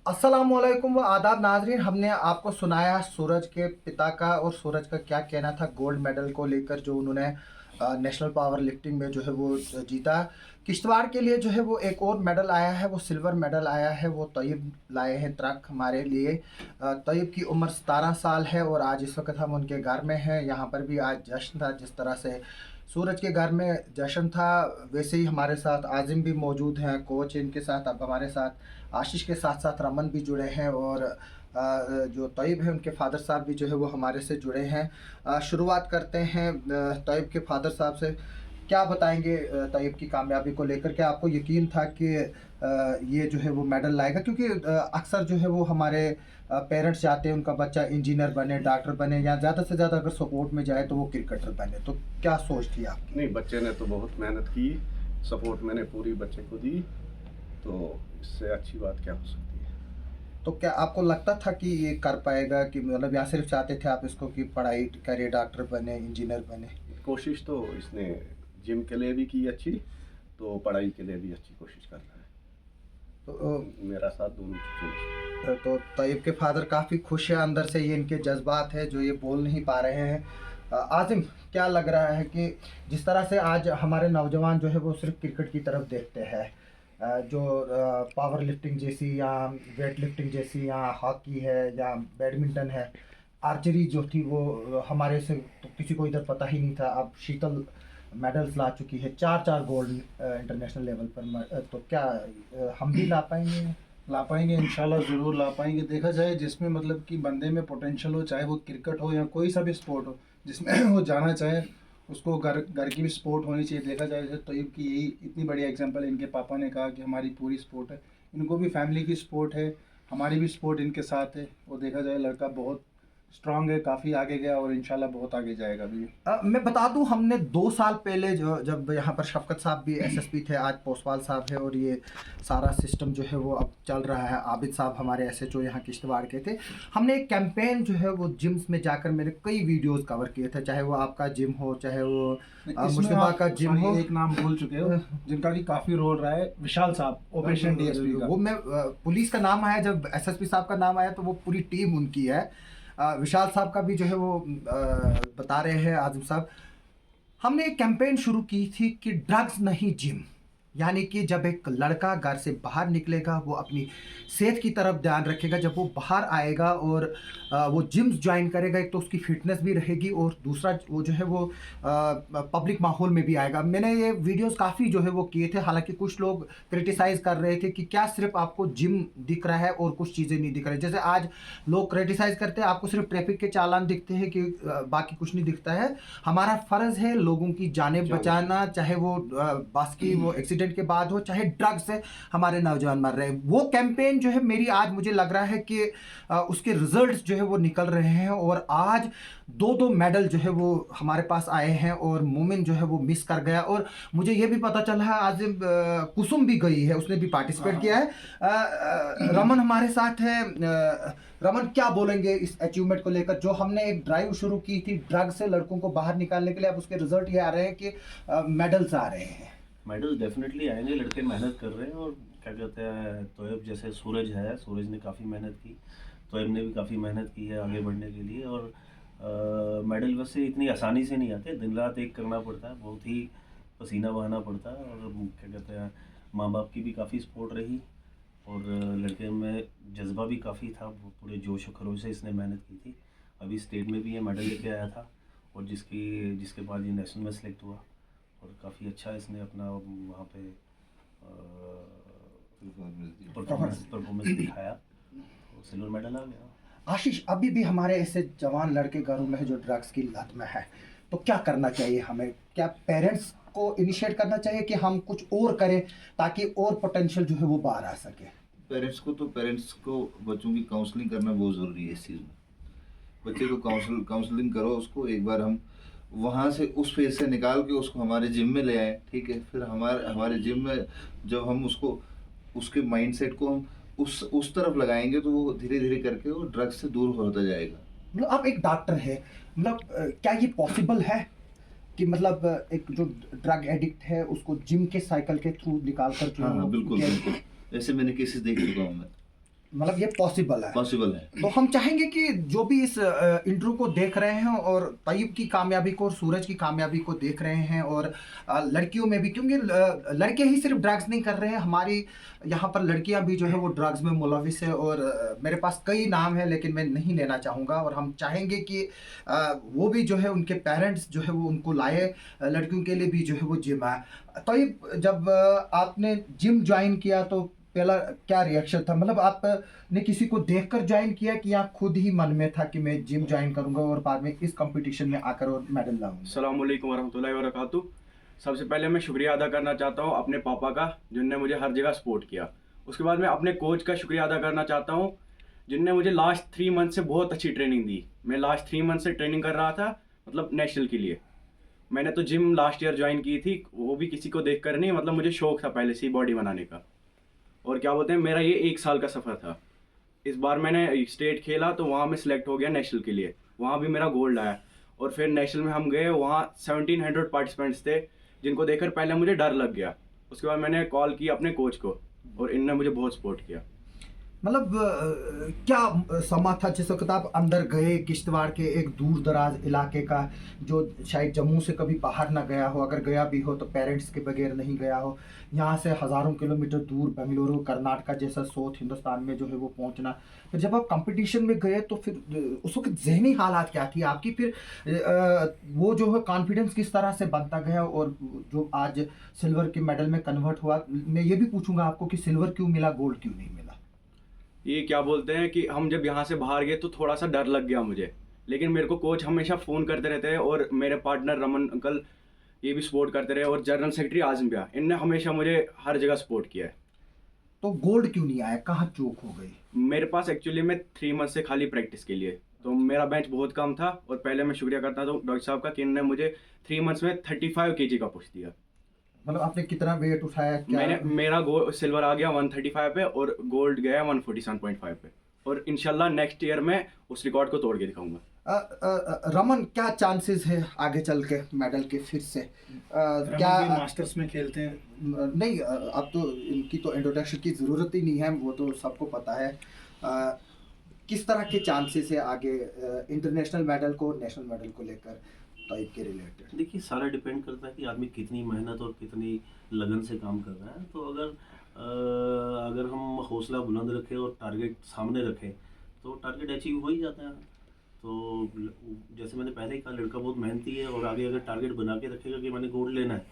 अस्सलामुअलैकुम व आदाब नाजरीन। हमने आपको सुनाया सूरज के पिता का और सूरज का क्या कहना था गोल्ड मेडल को लेकर जो उन्होंने नेशनल पावर लिफ्टिंग में जो है वो जीता। किश्तवाड़ के लिए जो है वो एक और मेडल आया है, वो सिल्वर मेडल आया है, वो तैयब लाए हैं ट्रक हमारे लिए। तैयब की उम्र 17 साल है और आज इस वक्त हम उनके घर में हैं। यहाँ पर भी आज जश्न था, जिस तरह से सूरज के घर में जश्न था वैसे ही हमारे साथ आजिम भी मौजूद हैं, कोच इनके साथ। अब हमारे साथ आशीष के साथ साथ रमन भी जुड़े हैं और जो तैयब है उनके फादर साहब भी जो है वो हमारे से जुड़े हैं। शुरुआत करते हैं तैयब के फादर साहब से। क्या बताएंगे तैयब की कामयाबी को लेकर? के आपको यकीन था कि ये जो है वो मेडल लाएगा? क्योंकि अक्सर जो है वो हमारे पेरेंट्स चाहते हैं उनका बच्चा इंजीनियर बने, डॉक्टर बने, या ज़्यादा से ज़्यादा अगर सपोर्ट में जाए तो वो क्रिकेटर बने। तो क्या सोच थी आपकी? नहीं, बच्चे ने तो बहुत मेहनत की, सपोर्ट मैंने पूरी बच्चे को दी, तो इससे अच्छी बात क्या हो सकती है। तो क्या आपको लगता था कि ये कर पाएगा, कि मतलब यहाँ सिर्फ चाहते थे आप इसको कि पढ़ाई करे, डॉक्टर बने, इंजीनियर बने? कोशिश तो इसने जिम के लिए भी की अच्छी, तो पढ़ाई के लिए भी अच्छी कोशिश कर रहा है। तो मेरा साथ दोनों चीज़ों तो तैयब के फादर काफ़ी खुश है, अंदर से ये इनके जज्बात है जो ये बोल नहीं पा रहे हैं। आजिम, क्या लग रहा है कि जिस तरह से आज हमारे नौजवान जो है वो सिर्फ क्रिकेट की तरफ देखते हैं, जो पावर लिफ्टिंग जैसी या वेट लिफ्टिंग जैसी या हॉकी है या बैडमिंटन है, आर्चरी जो थी वो हमारे से तो किसी को इधर पता ही नहीं था। अब शीतल मेडल्स ला चुकी है, चार चार गोल्ड इंटरनेशनल लेवल पर। तो क्या हम भी ला पाएंगे इंशाल्लाह, ज़रूर ला पाएंगे। देखा जाए जिसमें मतलब कि बंदे में पोटेंशियल हो, चाहे वो क्रिकेट हो या कोई सा भी स्पोर्ट हो, जिसमें वो जाना चाहे, उसको घर घर की भी स्पोर्ट होनी चाहिए। देखा जाए जैसे तैयब की यही इतनी बड़ी एग्जांपल है, इनके पापा ने कहा कि हमारी पूरी स्पोर्ट है, इनको भी फैमिली की स्पोर्ट है, हमारी भी स्पोर्ट इनके साथ है। वो देखा जाए लड़का बहुत स्ट्रांग है, काफ़ी आगे गया और इंशाल्लाह बहुत आगे जाएगा भी। मैं बता दूं, हमने 2 साल पहले जो जब यहाँ पर शफकत साहब भी एसएसपी थे, आज पोस्टवाल साहब है, और ये सारा सिस्टम जो है वो अब चल रहा है। आबिद साहब हमारे एसएचओ यहाँ किश्तवाड़ के थे। हमने एक कैंपेन जो है वो जिम्स में जाकर मैंने कई वीडियोस कवर किए थे, चाहे वो आपका जिम हो, चाहे वो मुश्तबा का जिम हो। एक नाम भूल चुके हो जिनका कि काफ़ी रोल रहा है, विशाल साहब, ऑपरेशन डीएसपी का। वो मैं पुलिस का नाम आया, जब एसएसपी साहब का नाम आया तो वो पूरी टीम उनकी है। विशाल साहब का भी जो है वो बता रहे हैं आजिम साहब। हमने एक कैंपेन शुरू की थी कि ड्रग्स नहीं जिम, यानी कि जब एक लड़का घर से बाहर निकलेगा वो अपनी सेहत की तरफ ध्यान रखेगा, जब वो बाहर आएगा और वो जिम ज्वाइन करेगा, एक तो उसकी फिटनेस भी रहेगी और दूसरा वो जो है वो पब्लिक माहौल में भी आएगा। मैंने ये वीडियोस काफ़ी जो है वो किए थे, हालांकि कुछ लोग क्रिटिसाइज़ कर रहे थे कि क्या सिर्फ आपको जिम दिख रहा है और कुछ चीज़ें नहीं दिख रही। जैसे आज लोग क्रिटिसाइज़ करते हैं आपको सिर्फ ट्रैफिक के चालान दिखते हैं कि बाकी कुछ नहीं दिखता है। हमारा फ़र्ज़ है लोगों की जानें बचाना, चाहे वो बस की वो एक्सीडेंट के बाद हो, चाहे ड्रग्स से हमारे नौजवान मर रहे हैं। वो कैंपेन जो है मेरी आज मुझे लग रहा है कि उसके रिजल्ट्स जो है वो निकल रहे हैं और आज 2-2 मेडल जो है वो हमारे पास आए हैं और मोमिन जो है वो मिस कर गया। और मुझे ये भी पता चला है आज कुसुम भी गई है, उसने भी पार्टिसिपेट किया है। रमन हमारे साथ है। रमन, क्या बोलेंगे इस अचीवमेंट को लेकर? जो हमने एक ड्राइव शुरू की थी ड्रग से लड़कों को बाहर निकालने के लिए, अब उसके रिजल्ट ये आ रहे हैं कि मेडल्स आ रहे हैं। मेडल डेफिनेटली आएंगे, लड़के मेहनत कर रहे हैं। और क्या कहते हैं, तोयब जैसे सूरज है, सूरज ने काफ़ी मेहनत की, तोयब ने भी काफ़ी मेहनत की है आगे बढ़ने के लिए। और मेडल वैसे इतनी आसानी से नहीं आते, दिन रात एक करना पड़ता है, बहुत ही पसीना बहाना पड़ता है। और क्या कहते हैं, माँ बाप की भी काफ़ी सपोर्ट रही और लड़के में जज्बा भी काफ़ी था, पूरे जोश और खरोश से इसने मेहनत की थी। अभी स्टेट में भी ये मेडल लेके आया था और जिसके बाद ये नेशनल में सेलेक्ट हुआ और काफ़ी अच्छा इसने अपना वहाँ पे परफॉर्मेंस दिखाया, तो सिल्वर मेडल आ गया। आशीष, अभी भी हमारे ऐसे जवान लड़के घरों में है जो ड्रग्स की लत में है, तो क्या करना चाहिए हमें? क्या पेरेंट्स को इनिशिएट करना चाहिए कि हम कुछ और करें ताकि और पोटेंशियल जो है वो बाहर आ सके? पेरेंट्स को बच्चों की काउंसलिंग करना बहुत ज़रूरी है। इस चीज़ में बच्चे को काउंसलिंग करो, उसको एक बार हम वहाँ से उस फेज से निकाल के उसको हमारे जिम में ले आए, ठीक है। फिर हमारे जिम में जब हम उसको उसके माइंडसेट को हम उस तरफ लगाएंगे तो वो धीरे धीरे करके वो ड्रग्स से दूर होता जाएगा। मतलब आप एक डॉक्टर है, मतलब क्या ये पॉसिबल है कि मतलब एक जो ड्रग एडिक्ट है उसको जिम के साइकिल के थ्रू निकाल कर जो हाँ, बिल्कुल बिल्कुल, ऐसे मैंने केसेस देख चुका हूँ मैं। मतलब ये पॉसिबल है। पॉसिबल है। तो हम चाहेंगे कि जो भी इस इंटरव्यू को देख रहे हैं और तैयब की कामयाबी को और सूरज की कामयाबी को देख रहे हैं और लड़कियों में भी, क्योंकि लड़के ही सिर्फ ड्रग्स नहीं कर रहे हैं, हमारी यहाँ पर लड़कियाँ भी जो है वो ड्रग्स में मुलविस है। और मेरे पास कई नाम है लेकिन मैं नहीं लेना चाहूँगा। और हम चाहेंगे कि वो भी जो है उनके पेरेंट्स जो है वो उनको लाए, लड़कियों के लिए भी जो है वो जिम आए। तैयब, जब आपने जिम ज्वाइन किया तो पहला क्या रिएक्शन था? मतलब आपने किसी को देखकर ज्वाइन किया कि आप खुद ही मन में था कि मैं जिम ज्वाइन करूंगा और बाद में इस कंपटीशन में आकर और मेडल लाऊंगा? अस्सलाम वालेकुम वरहमतुल्लाहि वबरकातुहू। सबसे पहले मैं शुक्रिया अदा करना चाहता हूँ अपने पापा का, जिनने मुझे हर जगह सपोर्ट किया। उसके बाद मैं अपने कोच का शुक्रिया अदा करना चाहता हूँ, जिनने मुझे लास्ट 3 मंथ से बहुत अच्छी ट्रेनिंग दी। मैं लास्ट 3 मंथ से ट्रेनिंग कर रहा था, मतलब नेशनल के लिए। मैंने तो जिम लास्ट ईयर ज्वाइन की थी, वो भी किसी को देख कर नहीं, मतलब मुझे शौक था पहले से ही बॉडी बनाने का। और क्या बोलते हैं, मेरा ये 1 साल का सफ़र था। इस बार मैंने स्टेट खेला तो वहाँ मैं सिलेक्ट हो गया नेशनल के लिए, वहाँ भी मेरा गोल्ड आया। और फिर नेशनल में हम गए, वहाँ 1700 पार्टिसिपेंट्स थे, जिनको देखकर पहले मुझे डर लग गया। उसके बाद मैंने कॉल की अपने कोच को और इनने मुझे बहुत सपोर्ट किया। मतलब क्या समा था जिस वक्त आप अंदर गए किश्तवाड़ के एक दूर दराज इलाके का, जो शायद जम्मू से कभी बाहर ना गया हो, अगर गया भी हो तो पेरेंट्स के बगैर नहीं गया हो, यहाँ से हज़ारों किलोमीटर दूर बेंगलुरु कर्नाटका जैसा साउथ हिंदुस्तान में जो है वो पहुँचना। फिर जब आप कंपटीशन में गए तो फिर उस वक्त जहनी हालात क्या थी आपकी? फिर वो जो है कॉन्फिडेंस किस तरह से बनता गया और जो आज सिल्वर के मेडल में कन्वर्ट हुआ? मैं ये भी पूछूंगा आपको कि सिल्वर क्यों मिला, गोल्ड क्यों नहीं मिला? ये क्या बोलते हैं कि हम जब यहाँ से बाहर गए तो थोड़ा सा डर लग गया मुझे, लेकिन मेरे को कोच हमेशा फ़ोन करते रहते हैं और मेरे पार्टनर रमन अंकल ये भी सपोर्ट करते रहे और जनरल सेक्रेटरी आज़म भैया, इनने हमेशा मुझे हर जगह सपोर्ट किया है। तो गोल्ड क्यों नहीं आया, कहाँ चूक हो गई? मेरे पास एक्चुअली में 3 मंथ से खाली प्रैक्टिस के लिए, तो मेरा बेंच बहुत कम था। और पहले मैं शुक्रिया करता था डॉक्टर साहब का कि इन्होंने मुझे 3 मंथ्स में 35 kg का पुश दिया। मतलब आपने कितना वेट उठाया क्या? मेरा सिल्वर आ गया 135 पे और गोल्ड गया 147.5 पे, और इंशाल्लाह नेक्स्ट ईयर मैं उस रिकॉर्ड को तोड़ के दिखाऊंगा। रमन, क्या चांसेस है आगे चल के मेडल के फिर से? क्या मास्टर्स में खेलते हैं? नहीं, अब तो इनकी तो इंट्रोडक्शन की ज़रूरत ही नहीं है, वो तो सबको पता है। किस तरह के चांसेस है आगे इंटरनेशनल मेडल को, नेशनल मेडल को लेकर टाइप के रिलेटेड? देखिए, सारा डिपेंड करता है कि आदमी कितनी मेहनत और कितनी लगन से काम कर रहा है। तो अगर हम हौसला बुलंद रखें और टारगेट सामने रखें तो टारगेट अचीव हो ही जाता है। तो जैसे मैंने पहले ही कहा, लड़का बहुत मेहनती है और आगे अगर टारगेट बना के रखेगा कि मैंने गोल्ड लेना है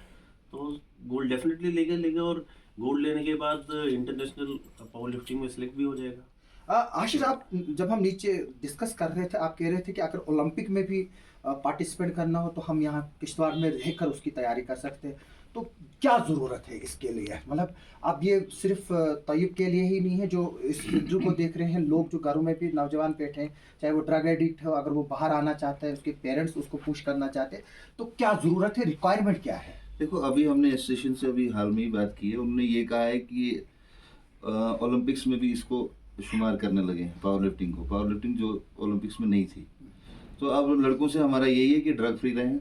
तो गोल्ड डेफिनेटली लेगा और गोल्ड लेने के बाद इंटरनेशनल पावर लिफ्टिंग में सिलेक्ट भी हो जाएगा। आशीष, आप जब हम नीचे डिस्कस कर रहे थे, आप कह रहे थे कि अगर ओलंपिक में भी पार्टिसिपेट करना हो तो हम यहाँ किश्तवाड़ में रहकर उसकी तैयारी कर सकते हैं। तो क्या ज़रूरत है इसके लिए? मतलब अब ये सिर्फ तैयब के लिए ही नहीं है जो इस वीडियो को देख रहे हैं, लोग जो घरों में भी नौजवान बैठे हैं, चाहे वो ड्रग एडिक्ट हो, अगर वो बाहर आना चाहता है, उसके पेरेंट्स उसको पुश करना चाहते हैं, तो क्या ज़रूरत है, रिक्वायरमेंट क्या है? देखो, अभी हमने एसोसिएशन से अभी हाल में ही बात की है। उन्होंने ये कहा है कि ओलंपिक्स में भी इसको शुमार करने लगे हैं, पावर लिफ्टिंग जो ओलंपिक्स में नहीं थी। तो अब लड़कों से हमारा यही है कि ड्रग फ्री रहें,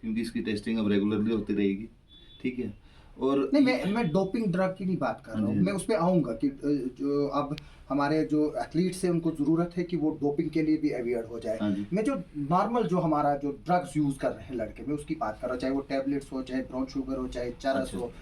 क्योंकि इसकी टेस्टिंग अब रेगुलरली होती रहेगी, ठीक है। और नहीं, मैं डोपिंग ड्रग की नहीं बात कर रहा हूँ, मैं उस पर आऊँगा कि जो अब हमारे जो एथलीट्स हैं उनको ज़रूरत है कि वो डोपिंग के लिए भी अवेयर हो जाए। मैं जो नॉर्मल जो हमारा जो ड्रग्स यूज़ कर रहे हैं लड़के, मैं उसकी बात कर रहा हूँ, चाहे वो टैबलेट्स हो, चाहे ब्राउन शुगर हो, चाहे चरस हो,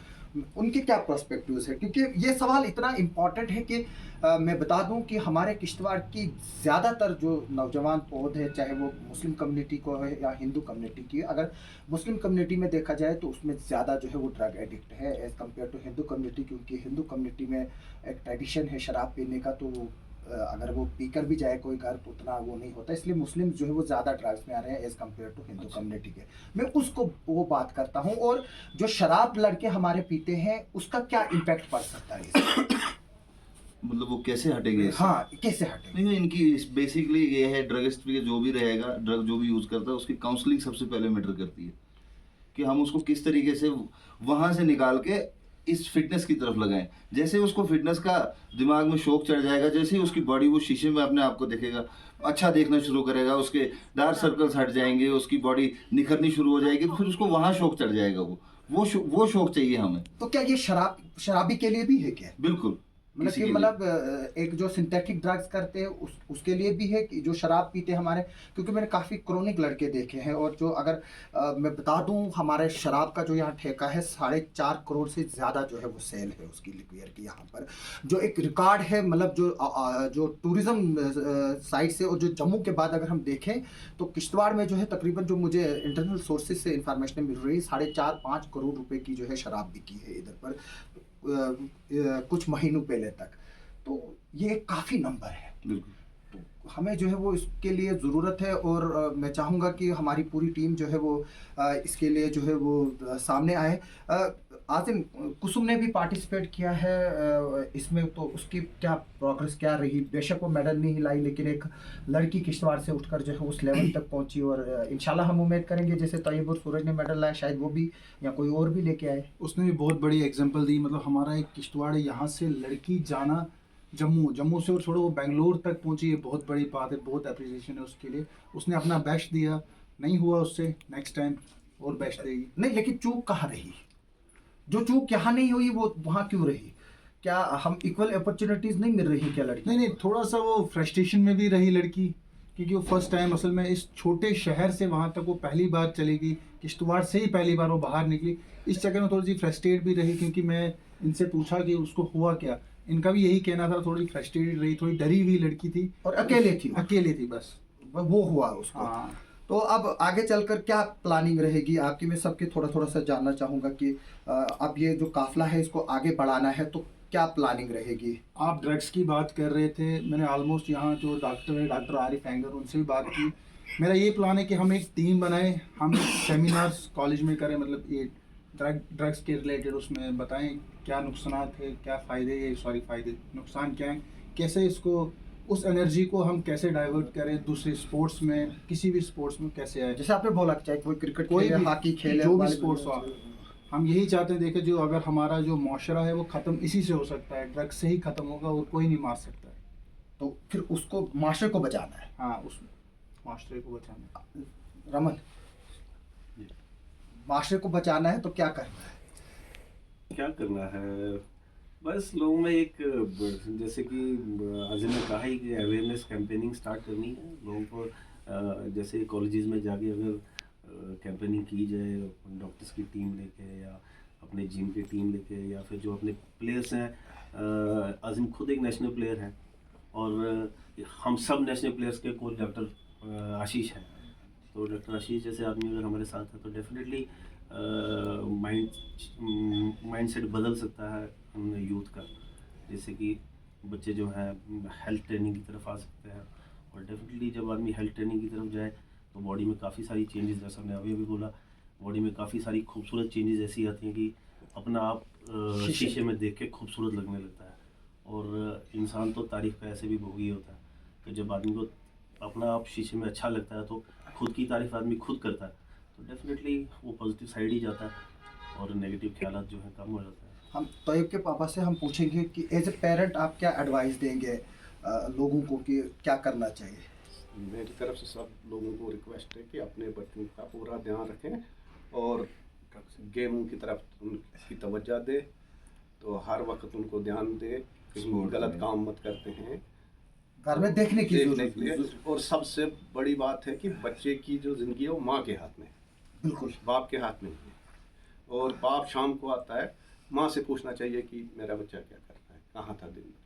उनके क्या पर्सपेक्टिव्स है? क्योंकि ये सवाल इतना इम्पॉर्टेंट है कि मैं बता दूं कि हमारे किश्तवाड़ की ज़्यादातर जो नौजवान पौध है, चाहे वो मुस्लिम कम्युनिटी को है या हिंदू कम्युनिटी की, अगर मुस्लिम कम्युनिटी में देखा जाए तो उसमें ज़्यादा जो है वो ड्रग एडिक्ट है as compare to Hindu community. क्योंकि हिंदू कम्युनिटी में एक ट्रेडिशन है शराब पीने का, तो अगर वो पीकर भी जाए कोई घर तो उतना वो नहीं होता, इसलिए मुस्लिम जो है वो ज़्यादा ड्रग्स में आ रहे हैं as compare to Hindu community के। मैं उसको वो बात करता हूँ। और जो शराब लड़के हमारे पीते हैं उसका क्या इम्पैक्ट पड़ सकता है इससे? मतलब वो कैसे हटेंगे? हाँ, कैसे हटेंगे? नहीं, इनकी बेसिकली ये है, ड्रगिस्ट भी जो भी रहेगा, ड्रग जो भी यूज़ करता है, उसकी काउंसलिंग सबसे पहले मैटर करती है कि हम उसको किस तरीके से वहाँ से निकाल के इस फिटनेस की तरफ लगाएं। जैसे उसको फिटनेस का दिमाग में शौक चढ़ जाएगा, जैसे ही उसकी बॉडी वो शीशे में अपने आप को देखेगा, अच्छा देखना शुरू करेगा, उसके डार्क सर्कल्स हट जाएंगे, उसकी बॉडी निखरनी शुरू हो जाएगी, तो फिर उसको वहाँ शौक चढ़ जाएगा। वो शौक चाहिए हमें। तो क्या ये शराबी के लिए भी है क्या? बिल्कुल। मतलब किसी कि के मतलब एक जो सिंथेटिक ड्रग्स करते हैं उसके लिए भी है कि जो शराब पीते हैं हमारे, क्योंकि मैंने काफ़ी क्रोनिक लड़के देखे हैं। और जो अगर मैं बता दूं, हमारे शराब का जो यहाँ ठेका है 4.5 करोड़ से ज़्यादा जो है वो सेल है उसकी, लिक्वियर की यहाँ पर जो एक रिकॉर्ड है। मतलब जो टूरिज़्म साइड से और जो जम्मू के बाद अगर हम देखें तो किश्तवाड़ में जो है तकरीबन, जो मुझे इंटरनल सोर्सेज से इंफॉर्मेशन मिल रही है, 4.5-5 करोड़ रुपए की जो है शराब बिकी है इधर पर कुछ महीनों पहले तक। तो ये काफ़ी नंबर है। बिल्कुल। तो हमें जो है वो इसके लिए ज़रूरत है। और मैं चाहूँगा कि हमारी पूरी टीम जो है वो इसके लिए जो है वो सामने आए। आसिम, कुसुम ने भी पार्टिसिपेट किया है इसमें, तो उसकी क्या प्रोग्रेस क्या रही? बेशक वो मेडल नहीं लाई, लेकिन एक लड़की किश्तवाड़ से उठकर जो है उस लेवल तक पहुंची। और इंशाल्लाह हम उम्मीद करेंगे जैसे तैयब और सूरज ने मेडल लाया, शायद वो भी या कोई और भी लेके आए। उसने भी बहुत बड़ी एग्जांपल दी। मतलब हमारा एक किश्तवाड़ यहाँ से लड़की जाना जम्मू से और छोड़ो वो बेंगलोर तक पहुंची, ये बहुत बड़ी बात है, बहुत अप्रिसिएशन है उसके लिए। उसने अपना बेस्ट दिया, नहीं हुआ उससे, नेक्स्ट टाइम और बेस्ट देगी। नहीं, लेकिन चूक कहाँ रही? जो चूक यहाँ नहीं हुई वो वहाँ क्यों रही? क्या हम इक्वल अपॉर्चुनिटीज नहीं मिल रही क्या लड़की? नहीं, थोड़ा सा वो फ्रस्ट्रेशन में भी रही लड़की, क्योंकि वो फर्स्ट टाइम असल में इस छोटे शहर से वहाँ तक वो पहली बार चलेगी, किश्तवाड़ से ही पहली बार वो बाहर निकली। इस चक्कर में थोड़ी सी फ्रस्ट्रेट भी रही, क्योंकि मैं इनसे पूछा कि उसको हुआ क्या, इनका भी यही कहना था, थोड़ी फ्रस्ट्रेटेड रही, थोड़ी डरी हुई लड़की थी और अकेले थी वो। अकेली थी बस। वो हुआ उसको। हाँ, तो अब आगे चलकर क्या प्लानिंग रहेगी आपकी? मैं सबके थोड़ा सा जानना चाहूँगा कि अब ये जो काफिला है इसको आगे बढ़ाना है तो क्या प्लानिंग रहेगी? आप ड्रग्स की बात कर रहे थे, मैंने ऑलमोस्ट यहाँ जो डॉक्टर है, डॉक्टर आरिफ एंगर, उनसे भी बात की। मेरा ये प्लान है कि हम एक टीम बनाएं, हम सेमिनार्स कॉलेज में करें, मतलब ये ड्रग्स के रिलेटेड उसमें बताएं क्या नुकसान है, क्या फ़ायदे नुकसान क्या हैं, कैसे इसको उस एनर्जी को हम कैसे डाइवर्ट करें दूसरे स्पोर्ट्स में, किसी भी स्पोर्ट्स में कैसे आए। जैसे आपने बोला कि चाहे कोई क्रिकेट कोई खेले, भी हॉकी खेले, जो भी वॉलीबॉल स्पोर्ट्स हो, खेले। हम यही चाहते हैं। देखें, जो अगर हमारा जो मुआशरा है वो ख़त्म इसी से हो सकता है, ड्रग्स से ही ख़त्म होगा और कोई नहीं मार सकता है। तो फिर उसको माशरे को बचाना है। हाँ, उस मुआशरे को बचाना है। रमन, माशरे को बचाना है तो क्या करना है? क्या करना है, बस लोगों में एक, जैसे कि अज़ीम ने कहा ही कि अवेयरनेस कैंपेनिंग स्टार्ट करनी है लोगों को। जैसे कॉलेजेस में जाके अगर कैंपेनिंग की जाए, डॉक्टर्स की टीम लेके या अपने जिम की टीम लेके, या फिर जो अपने प्लेयर्स हैं, अज़ीम खुद एक नेशनल प्लेयर हैं और हम सब नेशनल प्लेयर्स के कोच डॉक्टर आशीष हैं। तो डॉक्टर आशीष जैसे आदमी अगर हमारे साथ है तो डेफिनेटली माइंडसेट बदल सकता है यूथ का। जैसे कि बच्चे जो हैं हेल्थ ट्रेनिंग की तरफ आ सकते हैं, और डेफिनेटली जब आदमी हेल्थ ट्रेनिंग की तरफ जाए तो बॉडी में काफ़ी सारी चेंजेस, जैसा हमने अभी भी बोला, बॉडी में काफ़ी सारी खूबसूरत चेंजेस ऐसी आती हैं कि अपना आप शीशे में देख के खूबसूरत लगने लगता है। और इंसान तो तारीफ़ का ऐसे भी भोगी होता है कि जब आदमी को अपना आप शीशे में अच्छा लगता है तो खुद की तारीफ़ आदमी खुद करता है, तो डेफिनेटली वो पॉजिटिव साइड ही जाता है और नेगेटिव ख्यालात जो है कम हो जाता है। हम तैयब के पापा से हम पूछेंगे कि एज ए पेरेंट आप क्या एडवाइस देंगे लोगों को कि क्या करना चाहिए? मेरी तरफ से सब लोगों को रिक्वेस्ट है कि अपने बच्चों का पूरा ध्यान रखें और गेमों की तरफ उनकी तवज्जो दे, तो हर वक्त उनको ध्यान दे, कहीं गलत काम मत करते हैं, घर में देखने की देखने जरूरत के लिए। है। और सबसे बड़ी बात है कि बच्चे की जो ज़िंदगी है वो माँ के हाथ में है, बिल्कुल। बाप के हाथ में नहीं है। और बाप शाम को आता है, माँ से पूछना चाहिए कि मेरा बच्चा क्या करता है, कहाँ था दिन भर।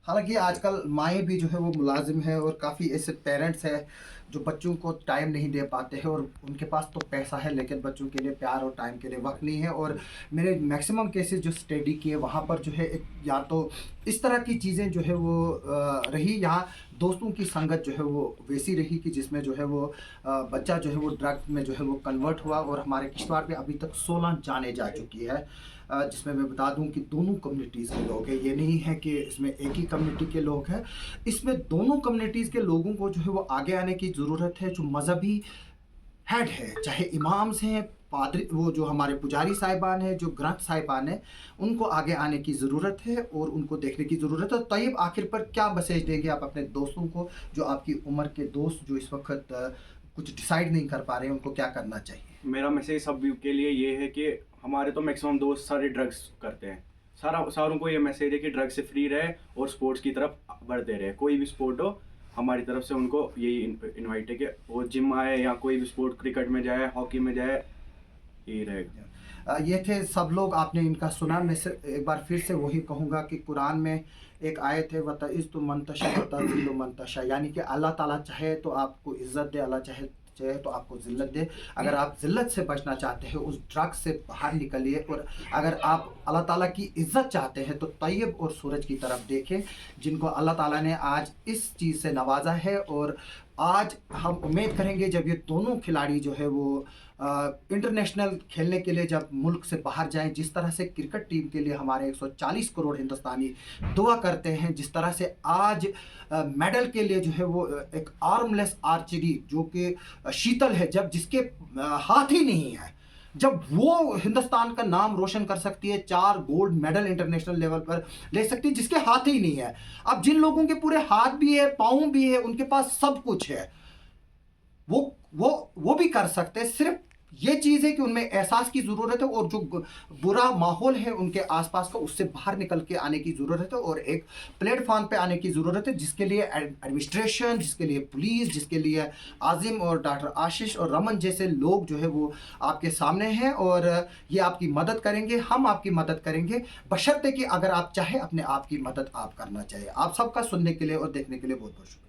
हालांकि आजकल माएँ भी जो है वो मुलाजिम है और काफ़ी ऐसे पेरेंट्स हैं जो बच्चों को टाइम नहीं दे पाते हैं, और उनके पास तो पैसा है लेकिन बच्चों के लिए प्यार और टाइम के लिए वक्त नहीं है। और मेरे मैक्सिमम केसेस जो स्टडी किए वहाँ पर जो है एक या तो इस तरह की चीज़ें जो है वो रही, यहाँ दोस्तों की संगत जो है वो वैसी रही कि जिसमें जो है वो बच्चा जो है वो ड्रग में जो है वो कन्वर्ट हुआ। और हमारे किश्तवाड़ में अभी तक 16 जाने जा चुकी है, जिसमें मैं बता दूं कि दोनों कम्युनिटीज़ के लोग हैं। ये नहीं है कि इसमें एक ही कम्युनिटी के लोग हैं, इसमें दोनों कम्युनिटीज़ के लोगों को जो है वो आगे आने की ज़रूरत है। जो मजहबी हेड है, चाहे इमाम्स हैं, पादरी, वो जो हमारे पुजारी साहिबान हैं, जो ग्रंथ साहिबान हैं, उनको आगे आने की ज़रूरत है और उनको देखने की ज़रूरत है। तैयब, आखिर पर क्या मैसेज देंगे आप अपने दोस्तों को, जो आपकी उम्र के दोस्त जो इस वक्त कुछ डिसाइड नहीं कर पा रहे हैं, उनको क्या करना चाहिए? मेरा मैसेज सब के लिए ये है कि हमारे तो मैक्सिमम दोस्त सारे ड्रग्स करते हैं, सारों को ये मैसेज है कि ड्रग से फ्री रहे और स्पोर्ट्स की तरफ बढ़ते रहे। कोई भी स्पोर्ट हो, हमारी तरफ से उनको यही इनवाइट है कि वो जिम आए या कोई भी स्पोर्ट, क्रिकेट में जाए, हॉकी में जाए, यही रहेगा। ये थे सब लोग, आपने इनका सुना। मैं सिर्फ एक बार फिर से वही कहूँगा कि कुरान में एक आयत है, वतइज़ तो मंतशा वतज़िल्लु मंतशा, यानी कि अल्लाह ताला चाहे तो आपको इज़्ज़त दे, अल्लाह चाहे तो आपको ज़िल्लत दे। अगर आप ज़िल्लत से बचना चाहते हैं, उस ड्रग से बाहर निकलिए, और अगर आप अल्लाह ताला की इज़्ज़त चाहते हैं तो तैयब और सूरज की तरफ देखें, जिनको अल्लाह ताला ने आज इस चीज़ से नवाजा है। और आज हम उम्मीद करेंगे जब ये दोनों खिलाड़ी जो है वो इंटरनेशनल खेलने के लिए जब मुल्क से बाहर जाएं, जिस तरह से क्रिकेट टीम के लिए हमारे 140 करोड़ हिंदुस्तानी दुआ करते हैं, जिस तरह से आज मेडल के लिए जो है वो एक आर्मलेस आर्चरी जो कि शीतल है, जब जिसके हाथ ही नहीं है, जब वो हिंदुस्तान का नाम रोशन कर सकती है, 4 गोल्ड मेडल इंटरनेशनल लेवल पर ले सकती है, जिसके हाथ ही नहीं है। अब जिन लोगों के पूरे हाथ भी है, पाँव भी है, उनके पास सब कुछ है, वो भी कर सकते हैं। सिर्फ ये चीज़ है कि उनमें एहसास की ज़रूरत है, और जो बुरा माहौल है उनके आसपास का, उससे बाहर निकल के आने की ज़रूरत है, और एक प्लेटफॉर्म पे आने की ज़रूरत है, जिसके लिए एडमिनिस्ट्रेशन, जिसके लिए पुलिस, जिसके लिए आज़िम और डॉक्टर आशीष और रमन जैसे लोग जो है वो आपके सामने हैं, और ये आपकी मदद करेंगे, हम आपकी मदद करेंगे, बशर्ते कि अगर आप चाहें अपने आप की मदद आप करना चाहिए। आप सबका सुनने के लिए और देखने के लिए बहुत बहुत शुक्रिया।